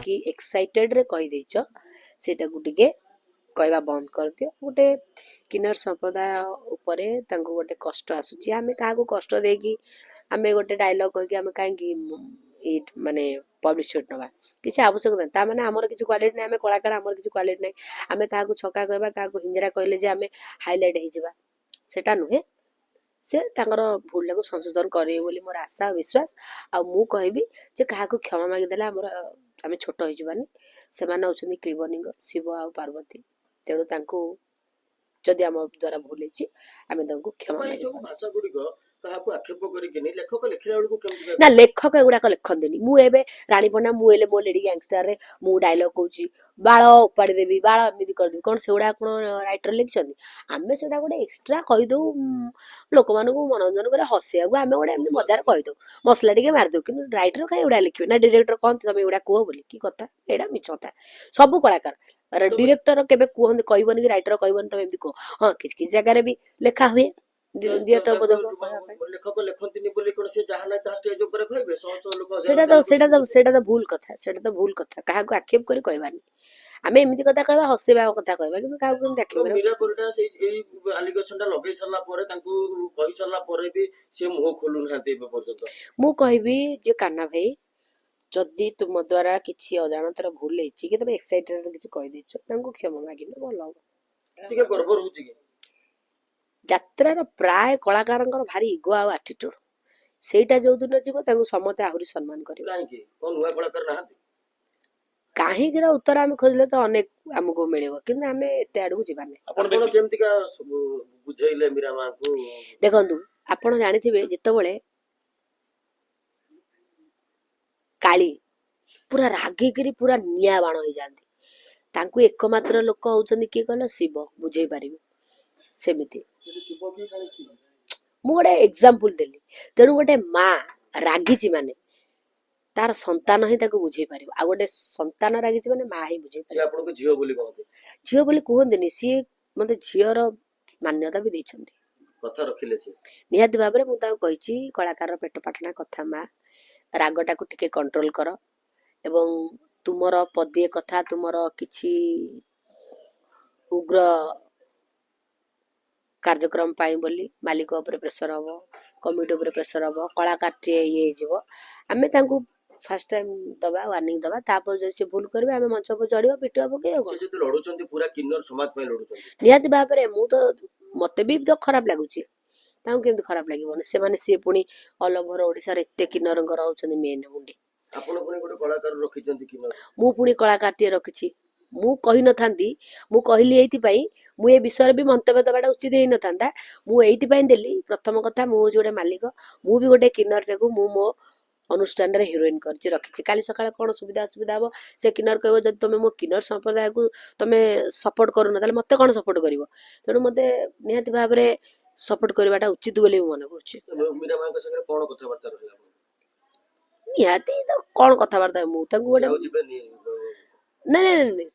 कि एक्साइटेड रे कहि देइछ सेटा गुटिके कहवा बंद कर दियो गोटे किन्नर संप्रदाय उपरे तांको गोटे कष्ट आसुची आमे काहाको कष्ट देकी आमे गोटे डायलॉग कहि आमे काहेकि माने पब्लिसिटी नवा किसी आवश्यक नहीं ता माने हमर किसी क्वालिटी नहीं आमे कलाकार हमर किसी क्वालिटी नहीं आमे काहाको छका कहबा काहाको हिंजरा कहले जे आमे हाईलाइट हे जिबा सेटा नुहे से तांकर भूल को संशोधन करे बोली मोर आशा और विश्वास आ मु कहबी जे काहाको क्षमा मागी देला हमर आमे छोट होई जबानी से माने होचनी क्लिवनिंग शिव आ पार्वती तेणु तांको जदि आम द्वारा भूल होइछि आमे तांको क्षमा ଆପଣ ଏଇ मागी ସବୁ ଭାଷା ଗୁଡିକ କାହାକୁ ଆକ୍ଷେପ କରିକିନି ଲେଖକ ଲେଖିଲା ବେଳକୁ କେମିତି ना लेखक एगुड़ाक लिखंदिनी मु एबे रानी पन्ना मु एले मो लेडी गैंगस्टर रे मु डायलॉग कहूची बाळ उपाड़ी देबी बाळ एमिति कर देबी कोन सेउडा कोन राइटर लिखछन्ती आमे सेडा गोटे एक्स्ट्रा कहि दउ लोक मानको मनोरंजन करे हसिया गु आमे गोटे एमिति मजार कहि दउ मसला टिके मार दउ किनु राइटर काई उडा लिखिबे ना डायरेक्टर कोन तमे उडा को बोली की कथा एडा मिछ कथा सब कलाकार डायरेक्टर केबे कहन कहबनी कि राइटर कहबनी तमे एमिति को हां किछ किछ जगह रे भी लेखा हुए दिए तो बोध ଲେଖକ ଲେଖନ୍ତିନି ବୋଲି କଣ ସେ ଯାହା ନାହିଁ ତାହା ଷ୍ଟେଜ ଉପରେ କହିବେ ଶହ ଶହ ଲୋକ सेटा तो भूल कथा सेटा तो भूल कथा काहाको आक्षेप करी कहबानी आमे एमिति कथा कहबा हसेबा कथा कहबा କିନ୍ତୁ काहाको केमति आक्षेप करी ମୀରା ପରିଡ଼ା ସେଇ ଏଇ ଆଲିଗେସନ ଟା ଲଗେଇ ସାରିଲା ପରେ ତାଙ୍କୁ କହି ସାରିଲା ପରେ ବି ସେ ମୁହ ଖୋଲୁନାହାନ୍ତି ଏବେ ପର୍ଯ୍ୟନ୍ତ ମୁଁ କହିବି ଯେ କାହ୍ନା ଭାଇ ଯଦି ତୁମ ଦ୍ୱାରା କିଛି ଅଜାଣତରେ ଭୁଲ ହେଇଛି କି ତମେ ଏକ୍ସାଇଟେଡ କିଛି କହିଦେଇଛ ତାଙ୍କୁ କ୍ଷମା ମାଗିଲେ ଭଲ ହବ ଟିକେ ଗର୍ବ ରହୁଛି କି ଯାତ୍ରାର ପ୍ରାୟ କଳାକାରଙ୍କର ଭାରି ଇଗୋ ଆଉ ଆଟିଟ୍ୟୁଡ ସେଇଟା ଯୋଉ ଦିନ ଯିବ ତାଙ୍କୁ ସମସ୍ତେ ଆହୁରି ସମ୍ମାନ କରିବେ କାହିଁକି କଣ ନୂଆ କଳାକାର ନାହାନ୍ତି କାହିଁକିର ଉତ୍ତର ଆମେ ଖୋଜିଲେ ତ ଅନେକ ଆମକୁ ମିଳିବ କିନ୍ତୁ ଆମେ ଏତେ ଆଡକୁ ଯିବା ନାହିଁ ଆପଣ କେମିତିକା ବୁଝେଇଲେ ମୀରା ମାଙ୍କୁ ଦେଖନ୍ତୁ ଆପଣ ଜାଣିଥିବେ ଯେତେବେଳେ କାଳି ପୁରା ରାଗିକିରି ପୁରା ନିଆଁ ବାଣ ହେଇଯାନ୍ତି ତାଙ୍କୁ ଏକମାତ୍ର ଲୋକ ହଉଛନ୍ତି କିଏ କହିଲ ଶିବ ବୁଝେଇ ପାରିବେ ସେମିତି ମୁଁ ଗୋଟେ ଏକ୍ସାମ୍ପଲ ଦେଲି ତେଣୁ ଗୋଟେ ମା ରାଗିଛି ମାନେ ତାର ସନ୍ତାନ ହିଁ ତାକୁ ବୁଝେଇ ପାରିବ ଆଉ ଗୋଟେ ସନ୍ତାନ ରାଗିଛି ମାନେ ମା ହିଁ ବୁଝେଇ ପାରିବ ଆପଣଙ୍କୁ ଝିଅ ବୋଲି କହନ୍ତି ଝିଅ ବୋଲି କୁହନ୍ତିନି ସିଏ ମତେ ଝିଅର ମାନ୍ୟତା ବି ଦେଇଛନ୍ତି କଥା ରଖିଲେ ସେ ନିହାତି ଭାବରେ ମୁଁ ତାଙ୍କୁ କହିଛି କଳାକାରର ପେଟ ପାଟଣା କଥା ମା ରାଗଟାକୁ ଟିକେ କଣ୍ଟ୍ରୋଲ କର ଏବଂ ତୁମର ପଦିଏ କଥା ତୁମର କିଛି ଉଗ୍ର କାର୍ଯ୍ୟକ୍ରମ ପାଇଁ ବୋଲି ମାଲିକ ଉପରେ ପ୍ରେସର ହବ କମିଟି ଉପରେ ପ୍ରେସର ହବ କଳାକାରଟିଏ ଇଏ ହେଇଯିବ ଆମେ ତାଙ୍କୁ ଫାର୍ଷ୍ଟ ଟାଇମ ଦବା ୱାର୍ଣ୍ଣିଂ ଦବା ତାପରେ ଯଦି ସେ ଭୁଲ କରିବେ ଆମେ ମଞ୍ଚ ଉପରେ ଚଢିବା ପିଟିବା ପକେଇବା ସେ ଯଦି ଲଢୁଛନ୍ତି ପୁରା କିନ୍ନର ସମାଜ ପାଇଁ ଲଢୁଛନ୍ତି ନିହାତି ଭାବରେ ମୁଁ ତ ମତେ ବି ତ ଖରାପ ଲାଗୁଛି ତାଙ୍କୁ କେମିତି ଖରାପ ଲାଗିବନି ସେମାନେ ସିଏ ପୁଣି ଅଲ ଓଭର ଓଡିଶାର ଏତେ କିନ୍ନରଙ୍କର ହଉଛନ୍ତି ମେନ୍ ମୁଣ୍ଡି ଆପଣ ପୁଣି ଗୋଟେ କଳାକାର ରଖିଛନ୍ତି କିନ୍ନର ମୁଁ ପୁଣି କଳାକାରଟିଏ ରଖିଛି ମୁଁ କହିନଥାନ୍ତି ମୁଁ କହିଲି ଏଇଥିପାଇଁ ମୁଁ ଏ ବିଷୟରେ ବି ମନ୍ତବ୍ୟ ଦେବାଟା ଉଚିତ ହେଇନଥାନ୍ତା ମୁଁ ଏଇଥିପାଇଁ ଦେଲି ପ୍ରଥମ କଥା ମୁଁ ହଉଛି ଗୋଟେ ମାଲିକ ମୁଁ ବି ଗୋଟେ କିନ୍ନରଟାକୁ ମୁଁ ମୋ ଅନୁଷ୍ଠାନରେ ହିରୋଇନ କରିଛି ରଖିଛି କାଲି ସକାଳେ କଣ ସୁବିଧା ଅସୁବିଧା ହବ ସେ କିନ୍ନର କହିବ ଯଦି ତମେ ମୋ କିନ୍ନର ସମ୍ପ୍ରଦାୟକୁ ତମେ ସପୋର୍ଟ କରୁନ ତାହେଲେ ମତେ କଣ ସପୋର୍ଟ କରିବ ତେଣୁ ମତେ ନିହାତି ଭାବରେ ସପୋର୍ଟ କରିବାଟା ଉଚିତ ବୋଲି ମୁଁ ମନେ କରୁଛି ମୀରା ମାଙ୍କ ସାଙ୍ଗରେ କଣ କଥାବାର୍ତ୍ତା ରହିଲା ନିହାତି ତ କଣ କଥାବାର୍ତ୍ତା ମୁଁ ତାଙ୍କୁ ଗୋଟେ ଯିବେନି ନାଇଁ ନାଇଁ ନାଇଁ